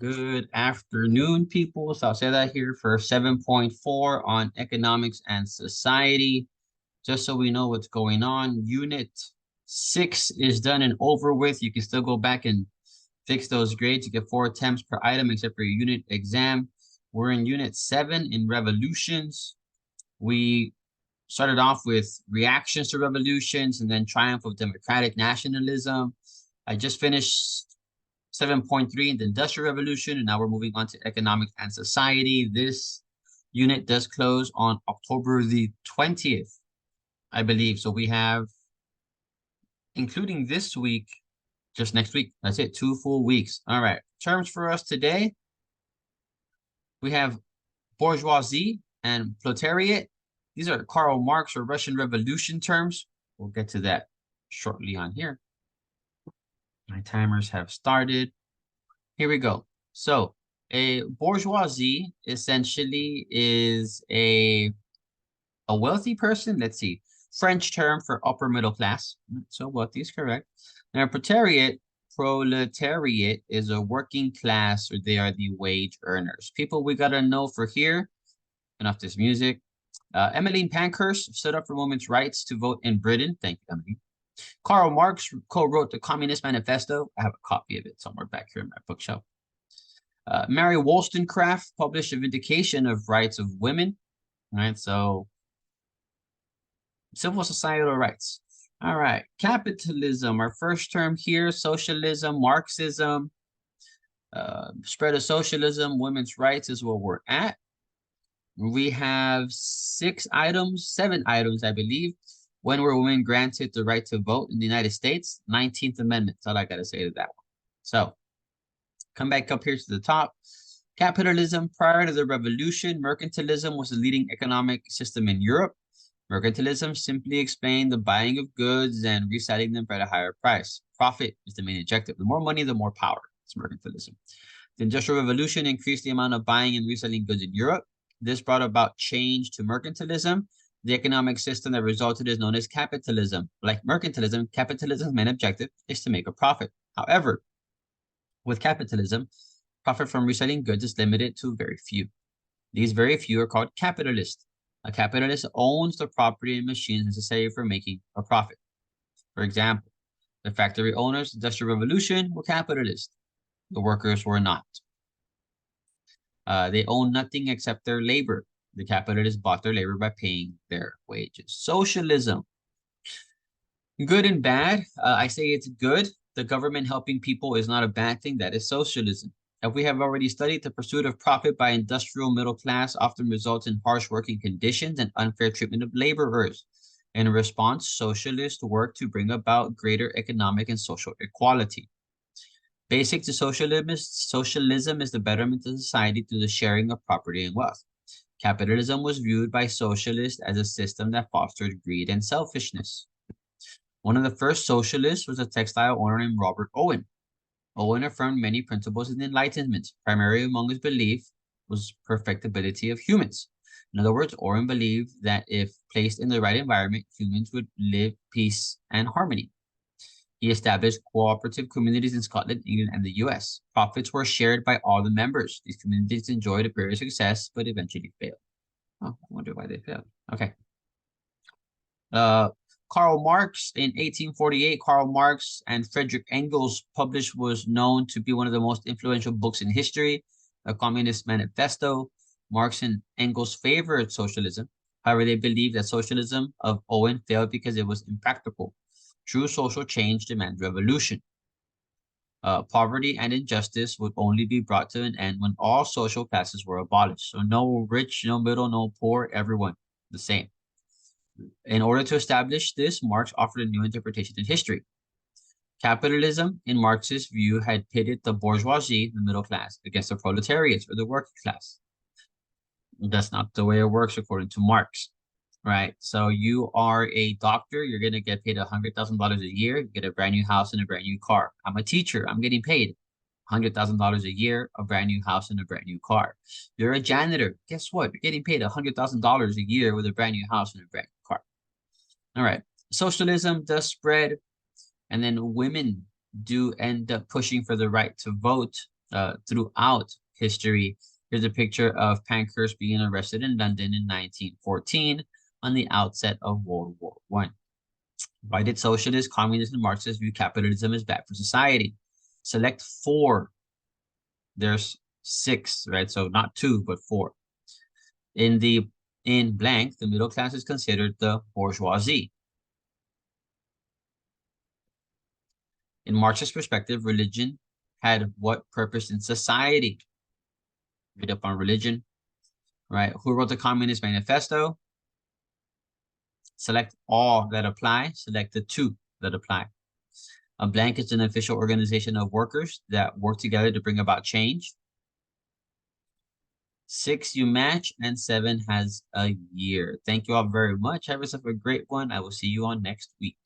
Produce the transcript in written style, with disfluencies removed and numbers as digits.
Good afternoon, people. So I'll say that here for 7.4 on economics and society, just so we know what's going on. Unit 6 is done and over with. You can still go back and fix those grades. You get 4 attempts per item, except for your unit exam. We're in Unit 7 in revolutions. We started off with reactions to revolutions and then triumph of democratic nationalism. I just finished 7.3 in the Industrial Revolution, and now we're moving on to economics and society. This unit does close on October the 20th, I believe. So we have, including this week, just next week. That's it, 2 full weeks. All right. Terms for us today. We have bourgeoisie and proletariat. These are Karl Marx or Russian Revolution terms. We'll get to that shortly on here. My timers have started. Here we go. So a bourgeoisie essentially is a wealthy person. Let's see. French term for upper middle class. So wealthy is correct. Now proletariat is a working class, or they are the wage earners. People we gotta know for here. Enough this music. Emmeline Pankhurst stood up for women's rights to vote in Britain. Thank you, Emily. Karl Marx co-wrote the Communist Manifesto. I have a copy of it somewhere back here in my bookshelf. Mary Wollstonecraft published a vindication of rights of women. Right, so civil societal rights. All right, capitalism, our first term here, socialism, Marxism, spread of socialism, women's rights is where we're at. We have 7 items, I believe. When were women granted the right to vote in the United States? 19th Amendment. That's all I got to say to that one. So come back up here to the top. Capitalism, prior to the revolution, mercantilism was the leading economic system in Europe. Mercantilism simply explained the buying of goods and reselling them at a higher price. Profit is the main objective. The more money, the more power. It's mercantilism. The Industrial Revolution increased the amount of buying and reselling goods in Europe. This brought about change to mercantilism. The economic system that resulted is known as capitalism. Like mercantilism, capitalism's main objective is to make a profit. However, with capitalism, profit from reselling goods is limited to very few. These very few are called capitalists. A capitalist owns the property and machines necessary for making a profit. For example, the factory owners, the Industrial Revolution, were capitalists. The workers were not. They own nothing except their labor. The capitalists bought their labor by paying their wages. Socialism. Good and bad. I say it's good. The government helping people is not a bad thing. That is socialism. As we have already studied, the pursuit of profit by industrial middle class often results in harsh working conditions and unfair treatment of laborers. In response, socialists work to bring about greater economic and social equality. Basic to socialism is the betterment of society through the sharing of property and wealth. Capitalism was viewed by socialists as a system that fostered greed and selfishness. One of the first socialists was a textile owner named Robert Owen. Owen affirmed many principles in the Enlightenment. Primary among his belief was perfectibility of humans. In other words, Owen believed that if placed in the right environment, humans would live peace and harmony. He established cooperative communities in Scotland, England, and the US. Profits were shared by all the members. These communities enjoyed a period of success, but eventually failed. Oh, I wonder why they failed. Okay. Karl Marx in 1848, Karl Marx and Friedrich Engels published was known to be one of the most influential books in history, a Communist Manifesto. Marx and Engels favored socialism. However, they believed that socialism of Owen failed because it was impractical. True social change demands revolution. Poverty and injustice would only be brought to an end when all social classes were abolished. So no rich, no middle, no poor, everyone the same. In order to establish this, Marx offered a new interpretation in history. Capitalism, in Marx's view, had pitted the bourgeoisie, the middle class, against the proletariats, or the working class. That's not the way it works according to Marx, right? So you are a doctor, you're going to get paid $100,000 a year, you get a brand new house and a brand new car. I'm a teacher, I'm getting paid $100,000 a year, a brand new house and a brand new car. You're a janitor. Guess what? You're getting paid $100,000 a year with a brand new house and a brand new car. All right. Socialism does spread, and then women do end up pushing for the right to vote. throughout history. Here's a picture of Pankhurst being arrested in London in 1914 on the outset of World War I. Why did socialists, communists, and Marxists view capitalism as bad for society? Select four. There's six, right? So not two, but four. In blank, the middle class is considered the bourgeoisie. In Marxist perspective, religion had what purpose in society? Read up on religion, right? Who wrote the Communist Manifesto? Select all that apply. Select the two that apply. A blank is an official organization of workers that work together to bring about change. 6, you match, and 7 has a year. Thank you all very much. Have yourself a great one. I will see you on next week.